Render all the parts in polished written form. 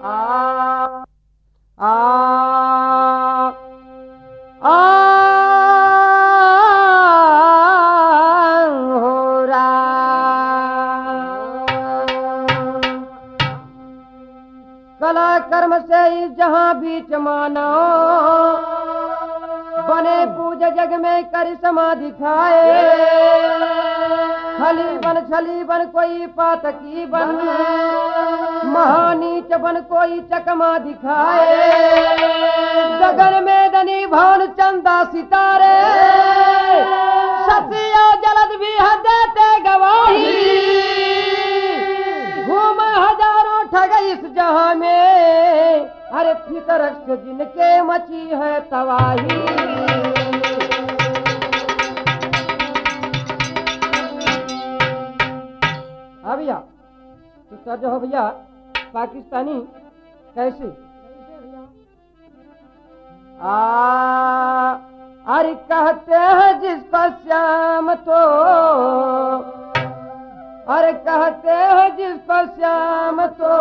हो रा कला कर्म से जहाँ बीच मानो बने पूज जग में कर समाधि खाए छली बन कोई पातकी बन महानीच बन कोई चकमा दिखाए गगन में दनी भान चंदा सितारे सतिया जलद भी देते गवाही घूम हजारों ठग इस जहां में अरे फितर जिनके मची है तबाही भैया तो सर जो हो भैया पाकिस्तानी कैसे अरे कहते हैं जिसको श्याम तो अरे कहते हैं जिसको श्याम तो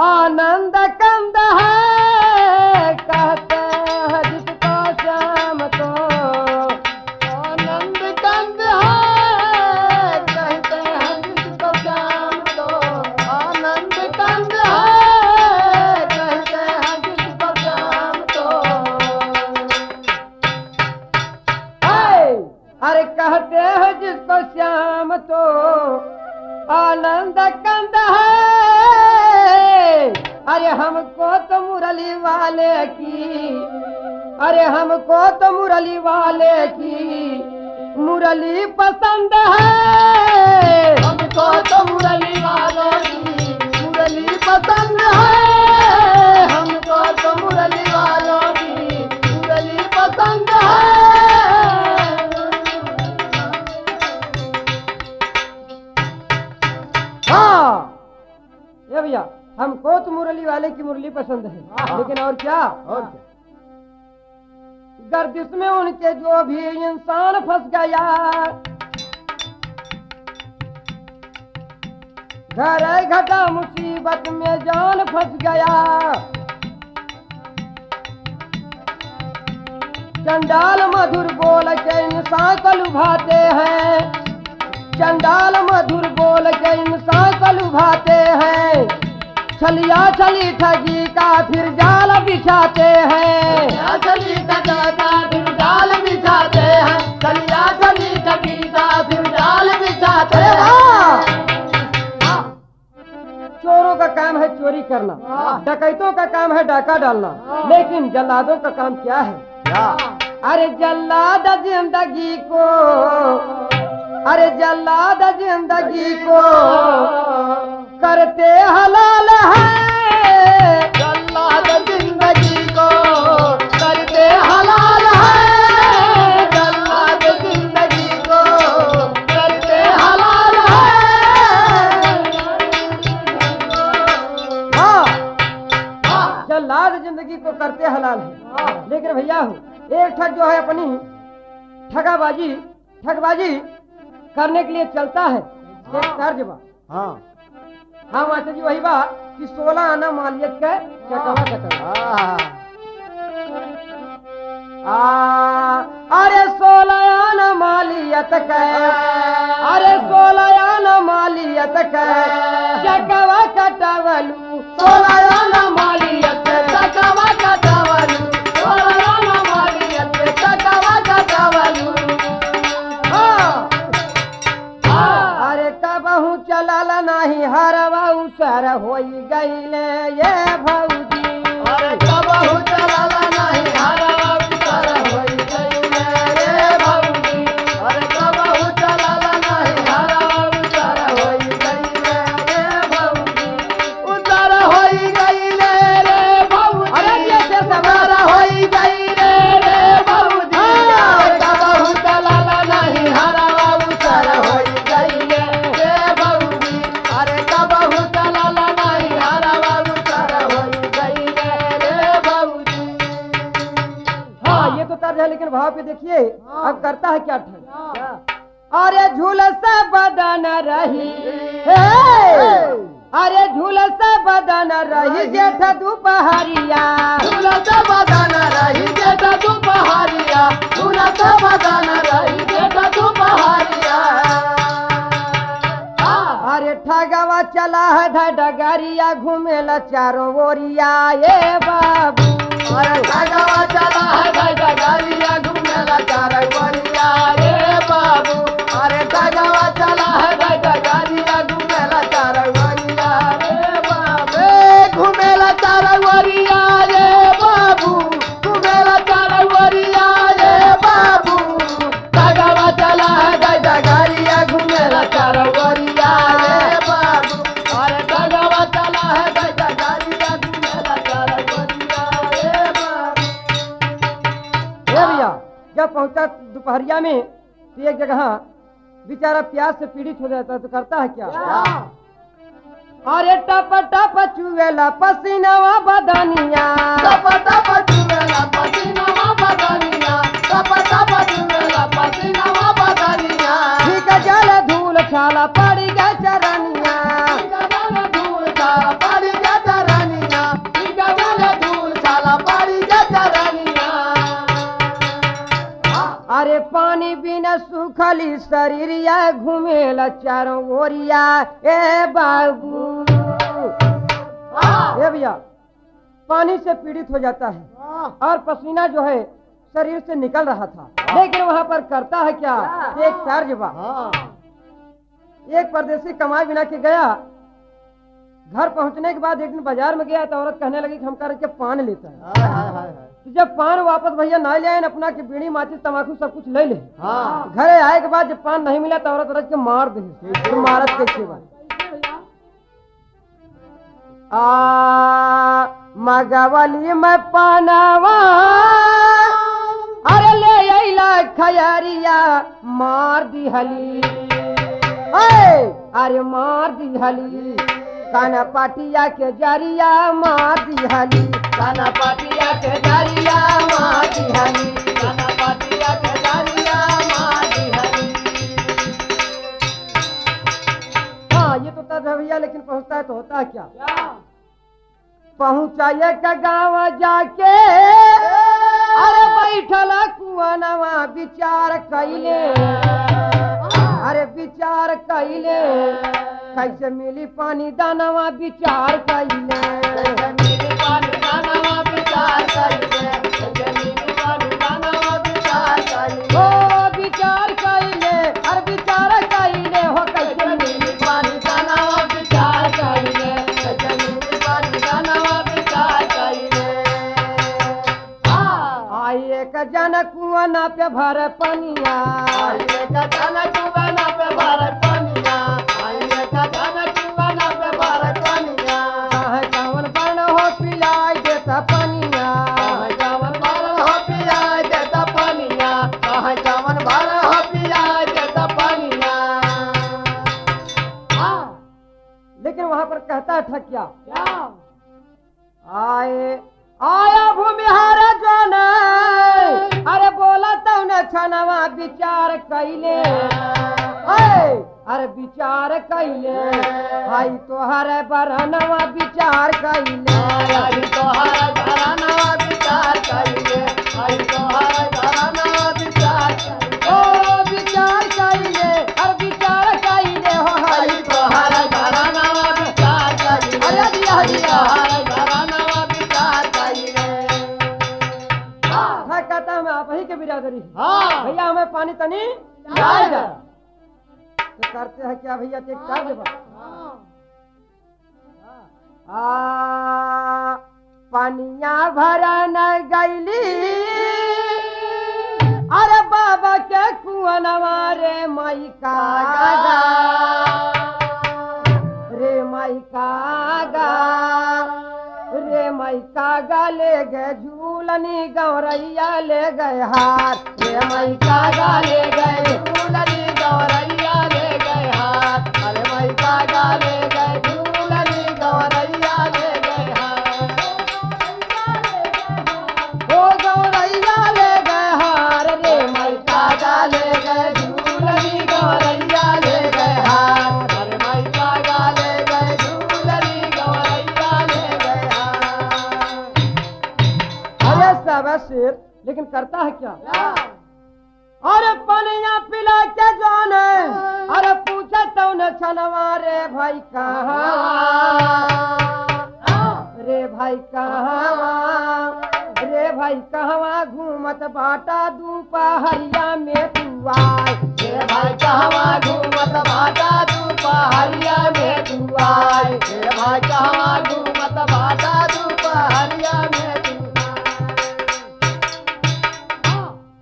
आनंद कंद है कहते हैं जिसको श्याम तो आनंद कंद है कहते हैं जिसको श्याम तो आनंद कंद है कहते हैं जिसको श्याम तो अरे कहते हैं जिसको श्याम तो आनंद कंद है अरे हमको तो मुरली वाले की अरे हमको तो मुरली वाले की मुरली पसंद है हमको तो मुरली वाले की मुरली पसंद है हमको तो मुरली वालों की मुरली पसंद है हाँ ये भैया हमको तो मुरली वाले की मुरली पसंद है लेकिन और क्या गर्दिश में उनके जो भी इंसान फंस गया घर घटा मुसीबत में जान फंस गया चंडाल मधुर बोल के इंसान को लुभाते हैं चंडाल मधुर बोल के इंसान को लुभाते हैं छलिया छली ठगी का फिर जाल बिछाते हैं छली ठगी का फिर जाल बिछाते हैं छलिया छली ठगी का फिर जाल बिछाते हैं चोरों का काम है चोरी करना डकैतों का काम है डाका डालना लेकिन जल्लादों का काम क्या है अरे जल्लाद जिंदगी को अरे जल्लाद जिंदगी को करते हलाल है जल्लाद जिंदगी को करते हलाल है जल्लाद जिंदगी को करते हलाल है हाँ जल्लाद जिंदगी को करते हलाल है लेकिन भैया एक ठग जो है अपनी ठगबाजी करने के लिए चलता है एक तर्ज बा हाँ मास्टर जी वही बा कि 16 आना मालियत का चकवा अरे 16 आना मालियत का अरे 16 आना मालियत का चकवा कटवलू 16 आना मालियत चकवा कटवलू 16 आना मालियत चकवा कटवलू अरे कबहू चलल नहीं हरवा उसर होई गईले ये भौजी अरे कबहू चलल नहीं हरवा उसर होई गईले ये भौजी अरे कबहू चलल नहीं हरवा उसर होई गईले ये भौजी उसर होई गईले रे भौजी अरे जैसे सवार होई गईले रे भौजी अरे कबहू चलल नहीं हरवा उसर होई गईले रे भौजी अरे कबहू चलल नहीं हरवा उसर होई गईले रे भौजी हाँ ये तो तर्ज है लेकिन भाव पे देखिए अब करता है क्या ठग अरे झूल से बदन रही अरे झूल से बदन रही जेठ दुपहरिया झूलत बदन रही जेठ दुपहरिया झूलत बदन रही जेठ दुपहरिया अरे ठगवा चला है डगरिया घूमेला चारों ओरिया ये बाबू अरे ठगवा चला है डगरिया घूमेला चारों ओरिया रे बाबू अरे ठगवा चला है डगरिया घूमेला चारों ओरिया रे बाबू घूमेला चारों ओरिया रे बाबू घूमेला चारों ओरिया रे बाबू ठगवा चला है डगरिया घूमेला चारों ओरिया रे बाबू अरे ठगवा चला है डगरिया घूमेला चारों ओरिया रे बाबू भैया जब पहुंचा दोपहरिया में तो एक जगह बेचारा प्यास से पीड़ित हो जाता है तो करता है क्या अरे टप टप चुएला पसीनावा बदनिया टप टप चुएला पसीनावा बदनिया टप टप चुएला पसीनावा बदनिया ठीक जल धूल छाला पड़ी गए चरनिया जल धूल छाला पड़ी गए चरनिया जल धूल छाला पड़ी गए चरनिया अरे पानी बिना सुखली शरीरिया घूमेला चारों ओरिया ए बाबू ये भैया पानी से पीड़ित हो जाता है और पसीना जो है शरीर से निकल रहा था लेकिन वहां पर करता है क्या एक तर्जबा एक परदेसी कमाई बिना के गया घर पहुंचने के बाद एक दिन बाजार में गया तो औरत कहने लगी कि हम करके पान लेता है तो जब पान वापस भैया ना ले आए अपना की बीड़ी माचिस तमाकू सब कुछ ले ले घरे आए के बाद जब पान नहीं मिला तो औरत रच के मार दे मारत के बाद मगवली में पानावा अरे ले अइला खयरिया मार दी हली अरे मार दी हली काना पाटिया के जरिया मार दी हली काना पाटिया के जरिया मार दी हली काना पाटिया के जरिया मार दी हली हाँ ये तो तद है भैया लेकिन पहुंचता है तो होता है क्या पहुंचाइए का गाँव जाके अरे बैठल कुआनवा विचार कैले अरे विचार कैले कैसे मिली पानी दानवा विचार कैले कैसे मिली पानी दानवा विचार कैले कैसे मिली पानी दानवा विचार कैले ओ विचार कैले अरे विचार कैले हो कैसे मिली पानी दानवा विचार कैले कैसे मिली पानी दानवा विचार कैले आई एक जन कुआना पे भर पनिया आई एक जन कुआना पे भर पनिया आई एक जन कुआना पे भर पनिया कवन बन हो पिलाई देता पनिया कवन भर हो पिलाई देता पनिया कवन भर हो पिलाई देता पनिया लेकिन वहां पर कहता है ठकिया आए आया भूमिहार जन अरे बोला तो न छनवा विचार कैले अरे विचार कैले हाई तोहर बरनवा विचार कैले आई तोहर घरनवा विचार कैले आई तोहर घरनवा विचार कैले ओ विचार कैले अरे विचार कैले हो आई तोहर घरनवा विचार कैले अरे दिया दिया तोहर घरनवा विचार कैले हाँ कहता हमें आप ही के बिरादरी हाँ भैया हमें पानी तनी जाएगा तो करते हैं क्या भैया एक कर दे पानिया भरन गैली अरे बाबा के कुआनवा रे माई कागा रे माई कागा रे माई कागा ले गए झूलनी गौरैया ले गए हार रे माई कागा ले गए झूलनी गौरैया ले गए हाथ अरे माई कागा ले गए झूलनी गौरैया ले गए हाथ ओ गौरैया ले गए हार रे माई कागा ले गए झूलनी गौरैया ले गए हाथ अरे माई कागा ले गए झूलनी गौरैया शेर, लेकिन करता है क्या? अरे पनिया पिला के जाने, अरे पूछे तो न छनवा रे भाई कहाँ, रे भाई कहाँ, रे भाई कहवा घूमत बाटा दोपहरिया में तू आए, रे भाई कहवा घूमत बाटा दोपहरिया में तू आए, रे भाई कहवा घूमत बाटा दोपहरिया में तू आए।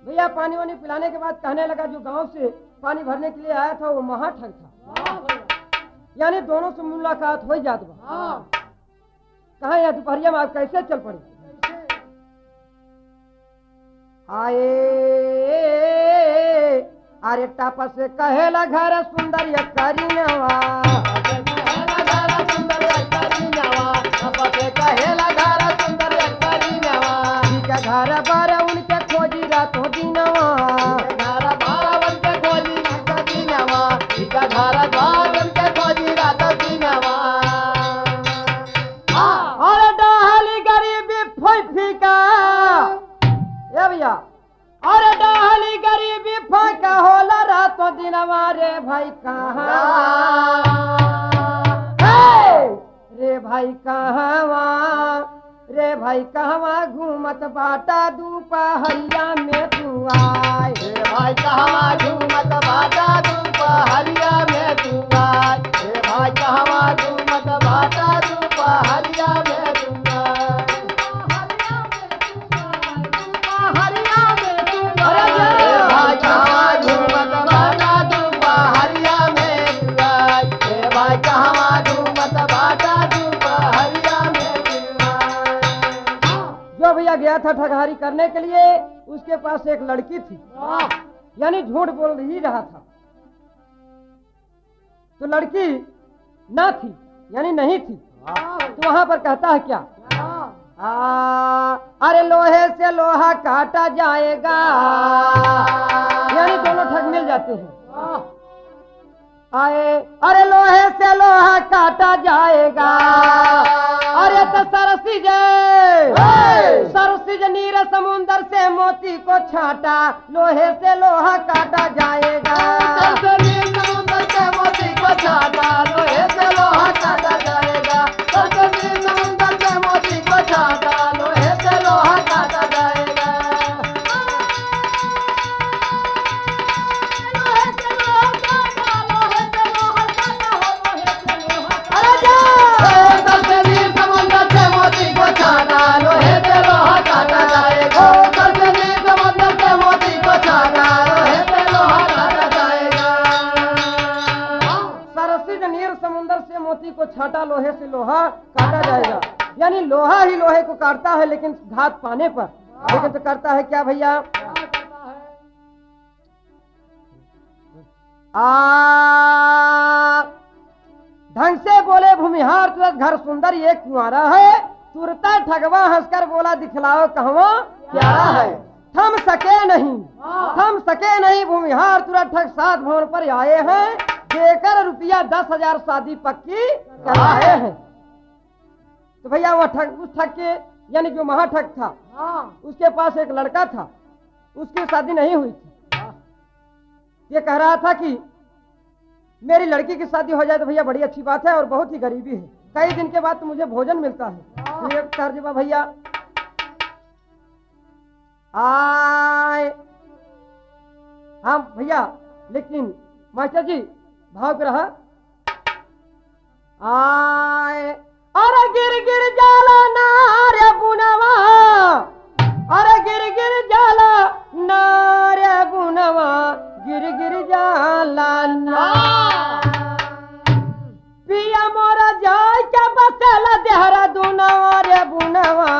भैया पानी वानी पिलाने के बाद कहने लगा जो गांव से पानी भरने के लिए आया था वो महाठग था, यानी दोनों से मुलाकात हो जात बा। कहा या दोपहरिया में आप कैसे चल पड़े? आए अरे टापा से कहेला घर सुंदर ये करीनवा, कहेला घर सुंदर ये करीनवा, टापा से कहेला घर सुंदर ये करीनवा, ठीक घर बार उनके खोजी रातों दिनवा, घर बार उनके खोजी रातों दिनवा, ठीक घर बार उनके खोजी रातों दिनवा। अरे डाहली गरीबी फीका ए भैया, अरे डाहली गरीबी फाका होला रातों दिनवा रे भाई कहाँ, रे भाई कहवा, रे भाई कहवा घूमत बाटा दोपहरिया में तू आए, रे भाई कहवा घूमत बाटा दोपहरिया में तू आए, रे भाई कहवा घूमत बाटा दोपहरिया में तू आए। जो भैया गया था ठगहारी करने के लिए, उसके पास एक लड़की थी, यानी झूठ बोल ही रहा था। तो लड़की ना थी यानी नहीं थी, तो वहां पर कहता है क्या? अरे लोहे से लोहा काटा जाएगा, यानी दोनों ठग मिल जाते हैं। आए अरे लोहे से लोहा काटा जाएगा, अरे तो सरसिज नीर समुंदर से मोती को छाटा, लोहे से लोहा काटा जाएगा, समुंदर से मोती को छाटा, लोहे से लोहा काटा जाएगा, समुंदर से मोती को छाटा, लोहे से लोहा काटा जाएगा। मोती को छाटा, लोहे से लोहा काटा जाएगा, यानी लोहा ही लोहे को काटता है लेकिन घात पाने पर, लेकिन तो करता है क्या भैया? ढंग से बोले भूमिहार तुरंत घर सुंदर ये कुंवारा है, तुरता ठगवा हंसकर बोला दिखलाओ कहवा प्यारा है, थम सके नहीं भूमिहार तुरंत ठग सात भवन पर आए हैं, देकर रुपया 10,000 शादी पक्की कराए हैं। तो भैया वो ठग, उस ठग के यानी जो महाठग था, उसके पास एक लड़का था, उसकी शादी नहीं हुई थी। ये कह रहा था कि मेरी लड़की की शादी हो जाए तो भैया बड़ी अच्छी बात है और बहुत ही गरीबी है, कई दिन के बाद तो मुझे भोजन मिलता है। तो एक तर्जबा भैया आए, हाँ भैया, लेकिन मास्टर जी भाव पे रहा। आए अरे गिर गिर जाला नारे बुनवा, अरे गिर गिर जाला नारे बुनवा, गिर गिर जाला ना पिया मोरा जाय के बसेला देहरादूनवा रे बुनवा,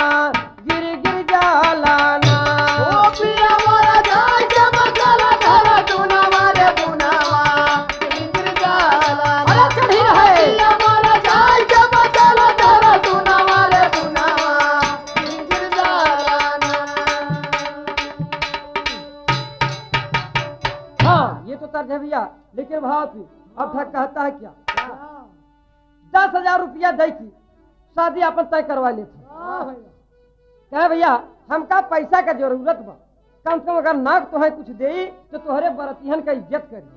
गिर गिर जाला ना ओ पिया मोरा जाय के बसेला देहरादूनवा रे बुनवा, गिर गिर जाला ना। अरे चढ़ी रहे पिया मोरा जाय के बसेला देहरादूनवा रे बुनवा, गिर गिर जाला ना। हाँ ये तो तर्ज है भैया, लेकिन भाव भी अब ठग कहता है क्या? 10,000 रुपया दे की शादी अपन तय करवा लेते। कहे भैया हमका पैसा का जरूरत बा, कम से कम अगर नाक तो है कुछ दे तो तुम्हारे बरतिहन का इज्जत करी।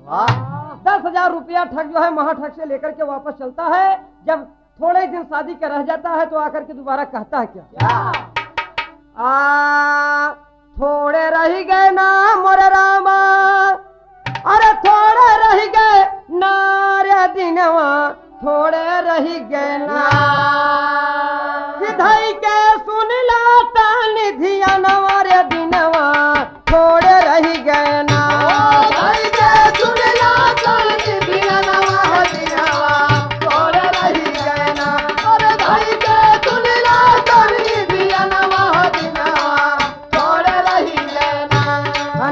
10,000 रुपया ठग जो है महाठग से लेकर के वापस चलता है। जब थोड़े दिन शादी का रह जाता है तो आकर के दोबारा कहता है क्या? थोड़े रह गए ना मोर रामा, अरे थोड़े रह गए नारे दिनवा, थोड़े रह गए ना धई के सुन लाता निधिया नवारे दिनवा, थोड़े रह गए ना धई के सुन लाता निधिया नवा दिनवा, थोड़े रह गए ना। अरे धई के सुन लाता निधिया नवा दिनवा, थोड़े रह गए ना।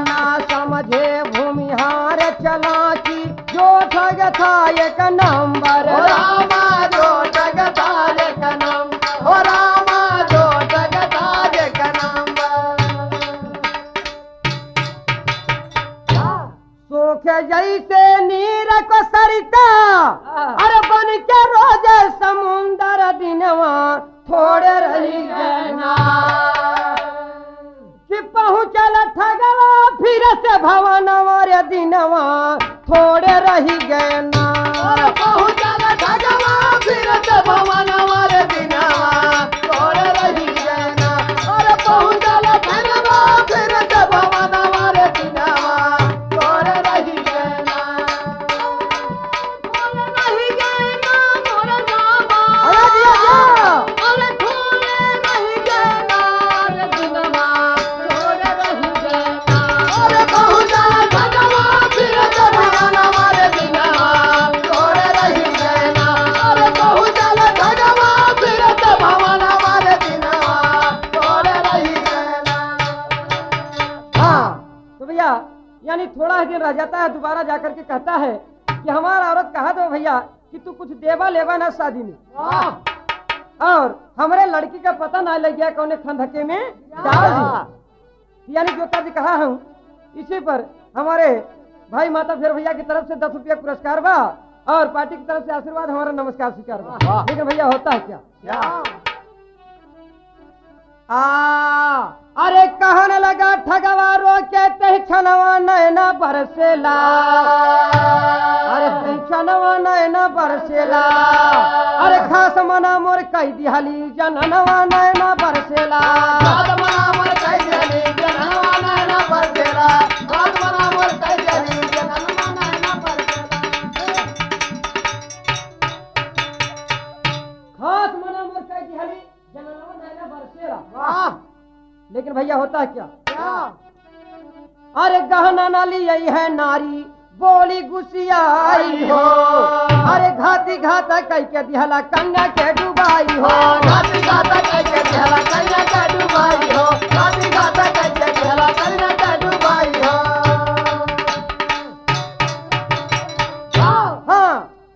ना समझे भूमिहार चला की जो ठग था एक नंबर, रामा जो ठग था एक नंबर, हो रामा जो ठग था एक नंबर। सोखे जैसे नीर को सरिता, अरे बन के रोज समुंदर दिनवा, थोड़े रह गए ना कि पहुँचल ठगवा फिर से भवनवा रे दिनवा, थोड़े रह गए ना। पहुँचल ठगवा फिर से भवनवा रे दिनवा, थोड़े रह गए ना। अरे पहुँचल ठगवा फिर से भवनवा रे दिनवा, थोड़े रह गए ना। थोड़े रह गए ना मोर रामा, अरे थोड़े रह गए ना रे दिनवा, थोड़े रह गए ना। अरे पहुँचल ठगवा फिर से भवनवा रे दिनवा, थोड़े रह गए ना। अरे पहुँचल ठगवा फिर से भवनवा रे दिनवा, थोड़े रह गए ना। हाँ तो भैया यानी थोड़ा ही दिन रह जाता है, दोबारा जाकर के कहता है कि हमारा औरत कहा दो भैया कि तू कुछ देवा लेवा ना शादी में, और हमारे लड़की का पता ना लग गया कौन खंधके में डाल दी। यानी जो तर्ज कहा हूँ इसी पर हमारे भाई माता फिर भैया की तरफ से 10 रुपया पुरस्कार बा और पार्टी की तरफ से आशीर्वाद, हमारा नमस्कार स्वीकार बा। लेकिन भैया होता है क्या? अरे कहने लगा ठगवा रोके ते छनवा नैना बरसेला, अरे ते छनवा नैना बरसेला, अरे खास मना मोर कई दिहाली जननवा नैना बरसेला। खास मना मोर कई दिहाली जननवा नैना बरसेला, खास मना मोर कई दिहाली जननवा नैना बरसेला। खास मना मोर कई दिहाली जननवा नैना बरसेला। लेकिन भैया होता है क्या? अरे गहना नाली यही है नारी बोली गुसियाई हो, अरे घाती घाता कई के दिहला कंगा के डुबाई हो, घाती घाता कई के दिहला कंगा के डुबाई हो, घाती घाता कई के दिहला कंगा के डुबाई हो। हाँ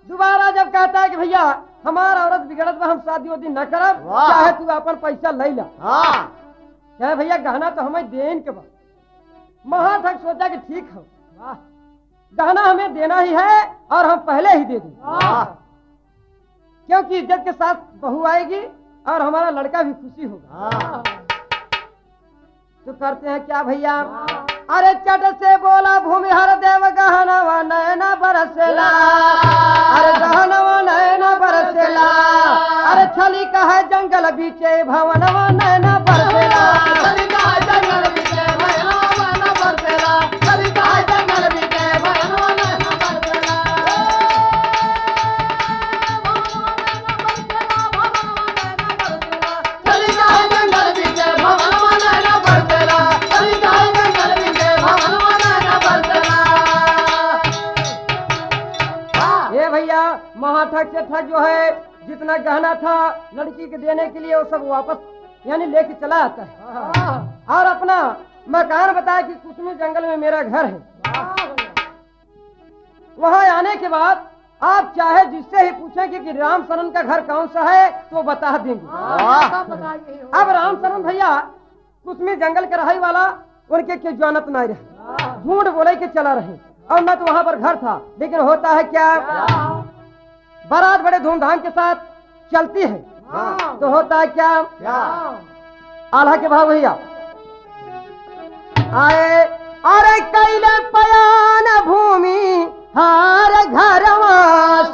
दोबारा जब कहता है कि भैया हमारा औरत बिगड़त बा, हम शादी वादी न करब, चाहे तू अपन पैसा ले ला। क्या भैया गहना तो हमें देन के बाद महाठग सोचा कि ठीक है गहना हमें देना ही है और हम पहले ही दे दें, क्योंकि इज्जत के साथ बहू आएगी और हमारा लड़का भी खुशी होगा। तो करते हैं क्या भैया? अरे चट से बोला भूमिहर देव गहनवा नैना बरसेला, अरे गहनवा नैना बरसेला, अरे छली का है जंगल बीचे भवनवा नैना बरसेला, छली का है जंगल बीचे भवनवा नैना बरसेला, छली का है जंगल बीचे भवनवा नैना बरसेला। छली का है जंगल बीचे भवनवा नैना बरसेला, छली का है जंगल बीचे भवनवा नैना बरसेला। ये भैया महाठग से ठग जो है जितना गहना था लड़की के देने के लिए वो सब वापस यानी लेके चला आता है और अपना मकान बताया कि कुसमी जंगल में मेरा घर है। वहां आने के बाद आप चाहे जिससे ही पूछेंगे कि राम शरण का घर कौन सा है तो बता देंगे। अब राम शरण भैया कुसमी जंगल के रहाई वाला उनके के जानत नहीं रहे, झूठ बोले के चला रहे और न तो वहां पर घर था। लेकिन होता है क्या, बारात बड़े धूमधाम के साथ चलती है तो होता है क्या, आल्हा के भाव भैया आए अरे कैले पयान भूमि हार घरवा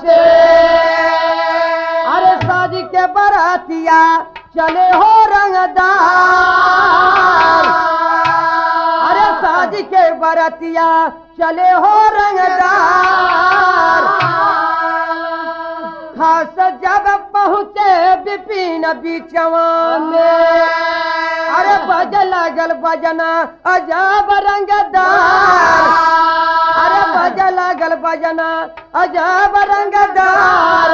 से अरे साजी के बरातिया चले हो रंगदार अरे साजी के बरातिया चले हो रंगदार खास जब पहुँचे विपिन बिचवा में अरे बज लगल बजना अजब रंगदार अरे बज लगल बजना अजब रंगदार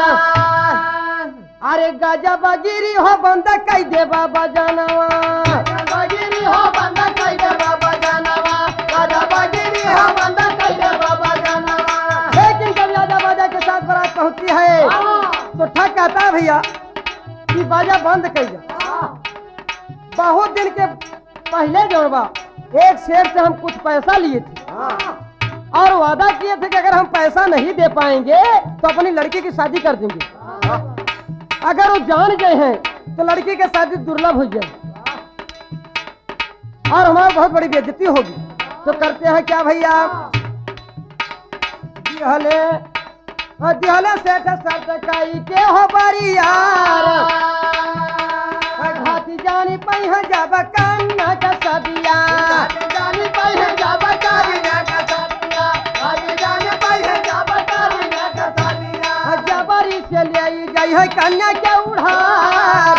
अरे गजब गिरी हो बंद कई देवा बजनवा गिरी हो बंद कई देवा बजनवा गजब गिरी हो बंद कई देवा बजनवा। लेकिन जब यादा बाजा के साथ बारात पहुंचती है तो ठग कहता है भैया कि बाजा बंद कर जा। बहुत दिन के पहले जो बा एक शेर से हम कुछ पैसा लिए थे और वादा किए थे कि अगर हम पैसा नहीं दे पाएंगे तो अपनी लड़की की शादी कर देंगे। अगर वो जान गए हैं तो लड़की की शादी दुर्लभ हो जाए और हमारी बहुत बड़ी बेइज्जती होगी। तो करते हैं क्या भैया दिहले सेठ सरकाई के हो बड़ी यार घाटी जानी पह जब कन्ना का सदिया जानी पह जब कन्ना का सदिया जानी पह जब कन्ना का सदिया जबरी से ले गई है कन्या के उड़ार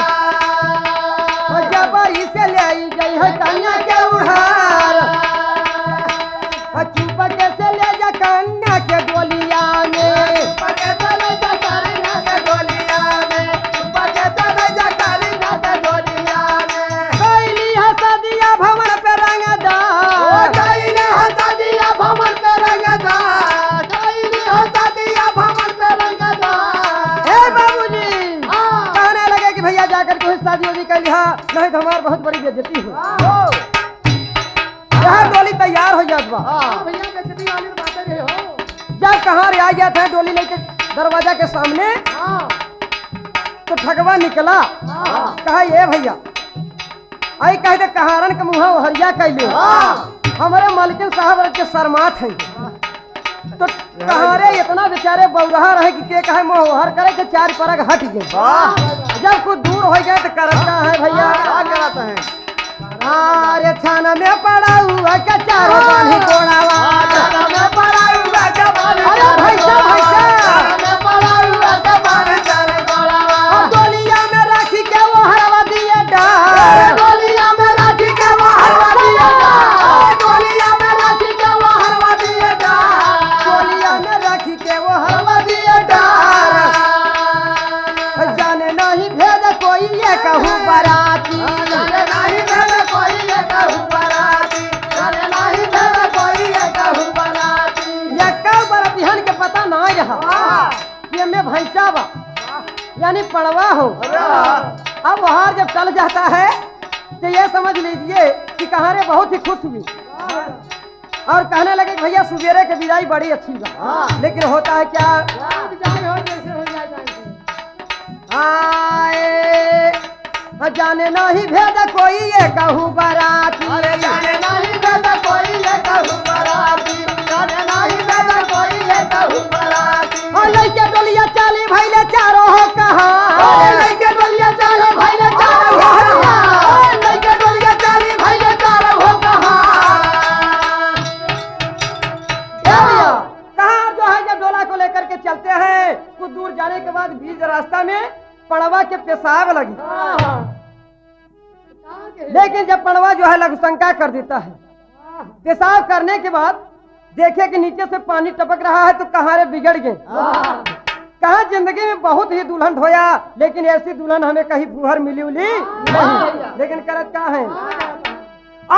जबरी से ले गई है कन्या के उड़ार चुपके से ले जा कन्या के गोलिया में नहीं तो हमारी बहुत बड़ी बेइज्जती हो। डोली तैयार हो जात बा जब कहाँ आ गया था डोली लेके दरवाजा के सामने तो ठगवा निकला कहा ये भैया आई कह दे कहारन के मुँह हरिया कैले हमारे मालिकिन साहब के शर्मात है तो कहारे इतना बेचारे बौरहा रहे कि के कहे मोहर करे के चार परग हट गए। जब कुछ दूर हो गए तो करता है भैया क्या करता है अरे थाना में पड़ा हुआ के चारों बानी कोड़ावा थाना में पड़ा हुआ के बानी अरे भैसा थाना में पड़ा हुआ के बानी चारे कोड़ावा डोलिया में राखी के वो हरवा दिए डार डोलिया में राखी के वो हरवा दिए डार डोलिया में राखी के वो हरवा दिए डार डोलिया में राखी के वो हरवा दिए डार जाने नहीं भेद कोई ये कहूँ बराती जाने नहीं भेद कोई ये कहूँ बराती जाने नहीं भेद कोई ये कहूँ बराती ये कब बरातिहन के पता ना रहा कि में भैंसा बा यानी पड़वा हो। अब वहां जब चल जाता है तो ये समझ लीजिए कि कहारे बहुत ही खुश हुई और कहने लगे भैया सुबेरे के विदाई बड़ी अच्छी बा। लेकिन होता है क्या आए जाने नहीं भेद कोई ये कहूँ बराती जाने नहीं भेद कोई ये कहूँ बराती जाने नहीं भेद कोई ये कहूँ बराती लइके डोलिया चाली भैले चारों हो कहाँ लइके डोलिया चाली भैले चारों हो कहाँ लइके डोलिया चाली भैले चारों हो कहाँ कहाँ जो है जब डोला को लेकर के चलते हैं कुछ दूर जाने के बाद बीच रास्ता में पड़वा के पेशाब लगी। लेकिन जब पड़वा जो है लघुशंका कर देता है पेशाब करने के बाद देखे कि नीचे से पानी टपक रहा है तो कहारे बिगड़ गए। कहा जिंदगी में बहुत ही दुल्हन ढोया लेकिन ऐसी दुल्हन हमें कहीं फुहर मिली उली नहीं। लेकिन करत क्या है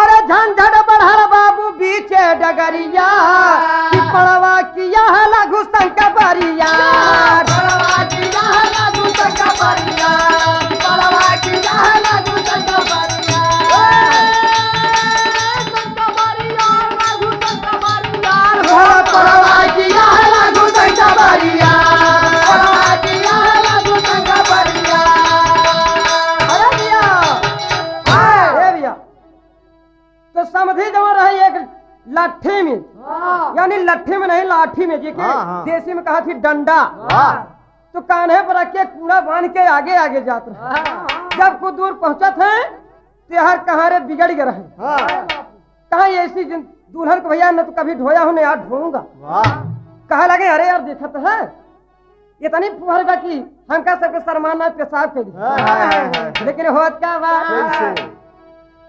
अरे झंझट बढ़र बाबू बीचे डगरिया कि पड़वा किया है लघुशंका बरिया पड़वा किया है लघुशंका बरिया पड़वा किया है लघुशंका बरिया शंका बरिया लघुशंका बरिया पड़वा किया है लघुशंका बरिया पड़वा किया है लघुशंका बरिया। अरे भैया तो समझी जमा लाठी में, यानी लट्ठी में नहीं लाठी में, जी के देसी में कहा थी डंडा। तो कान्हे पर रख के कूड़ा बांध के आगे आगे जाते रहे। जब कुछ दूर पहुंचत है तेहर कहाँ रे बिगड़ गए रहे। कहा ऐसी दुल्हन को भैया न तो कभी ढोया हूं, यार ढोऊंगा। कहा लगे अरे यार देखा तो है ये तनी फुहर बा की हमका सबके शर्माना पेशाब के दी। लेकिन होत क्या बात,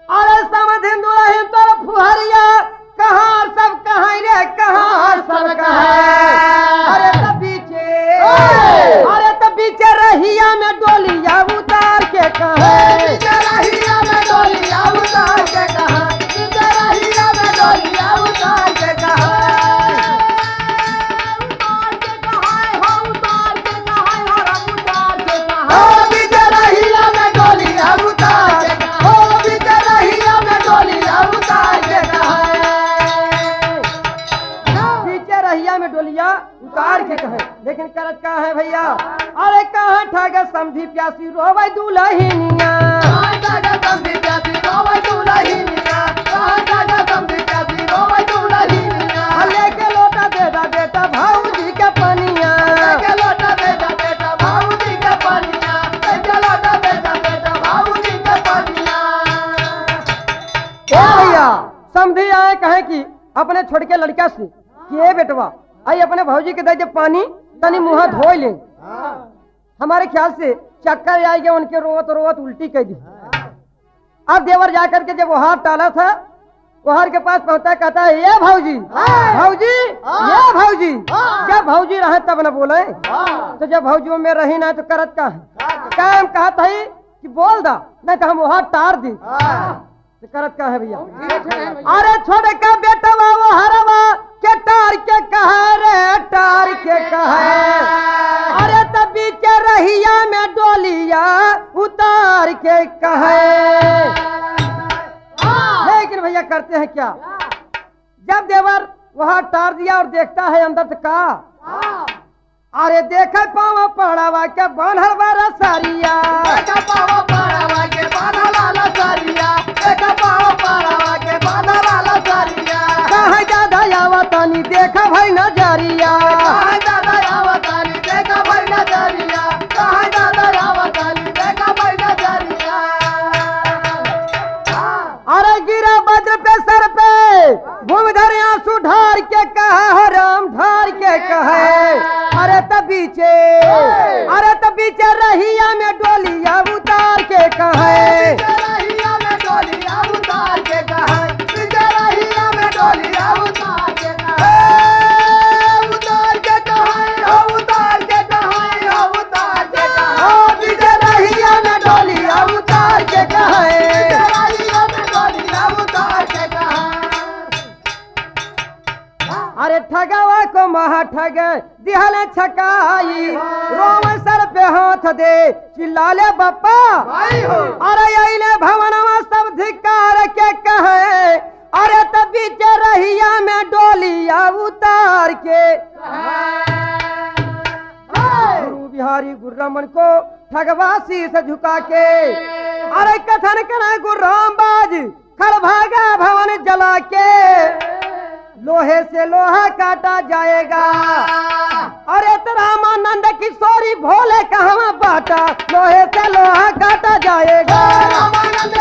अरे समझ दुल्हन तो फुहरिया कहाँ सब कहाँ रे कहाँ सब कहाँ। अरे तब पीछे रहिया में डोलिया उतार के कहा, रहिया में डोलिया उतार के कहा, रहिया में डोलिया उतार के कहा, उतार के कहा हो, उतार के कहा हो, उतार के कहा हो, पीछे रहिया में डोलिया उतार के कहा हो, पीछे रहिया में डोलिया उतार के कहा, पीछे रहिया में डोलिया उतार के कहे। लेकिन करत का है भैया, अरे कहाँ ठगा समझी प्यासी रोवे दुल्हनिया, कहाँ ठगा समझी प्यासी रोवे दुल्हनिया, कहाँ ठगा समझी प्यासी रोवे दुल्हनिया। लेके लोटा दे दा बेटा भाऊजी के पनिया, लेके लोटा दे दा बेटा भाऊजी के पनिया, लेके लोटा दे दा बेटा भाऊजी के पनिया। क्या भैया समझी आए कहे कि अपने छोटके लड़का से कि ए बेटवा आई अपने भाऊजी के दे दे पानी तनी मुँह धो ले। हमारे ख्याल से चक्कर आ गया, उनके रोवत रोवत उल्टी कर दी। अब देवर जाकर के जब वो हाथ डाला था, वो हार के पास पहुंचा, कहता है ये भाऊजी भाऊजी ये भाऊजी। जब भाऊजी रहे तब न बोले, तो जब भाऊजी में रही ना तो करत का है काम कहा था कि बोल दा नहीं तो हम वो हाथ टार दी। तो करत का है भैया, अरे छोड़ का बेटा वो हरवा के टार के कहा रे टार के कहा। अरे तब बीचे रहिया में डोलिया उतार के कहे। लेकिन भैया करते हैं क्या, जब देवर वहां टार दिया और देखता है अंदर से का, अरे देख पावा पड़ावा के बांधल बारा सारिया, पावा पड़ावा के बांधल सारिया, पावा पड़ावा के बांधल सारिया। कहाँ ज्यादा आवतानी देखा भाई नजरिया, कहाँ ज्यादा आवतानी देखा भाई नजरिया, कहाँ ज्यादा आवतानी देखा भाई नजरिया। अरे गिरा वज्र पे सर पे घूमधर आंसू ढार के कहा हो राम ढार के कहे। अरे तब बीचे रहिया में डोलिया उतार के कहे, रहिया में डोलिया उतार के कहे, रहिया में डोलिया उतार के कहे, उतार के कहे हो, उतार के कहे हो, उतार के कहे, रहिया में डोलिया उतार के कहे, रहिया में डोलिया उतार के कहे। अरे ठगवा को महा ठग दिहल छकाई, रोम सर पे हाथ दे चिल्लाले बप्पा। अरे अइले भवनवा सब धिक्कार के कहे, अरे तब बीचे रहिया में डोलिया उतार के। गुरु बिहारी गुर्रमन को ठगवा शीश झुका के, अरे कथन करे गुर्राम बाज खर भागा भवन जला के। लोहे से लोहा काटा जाएगा, अरे रामानंद किशोरी भोले कहवा बाटा, लोहे से लोहा काटा जाएगा। रामानंद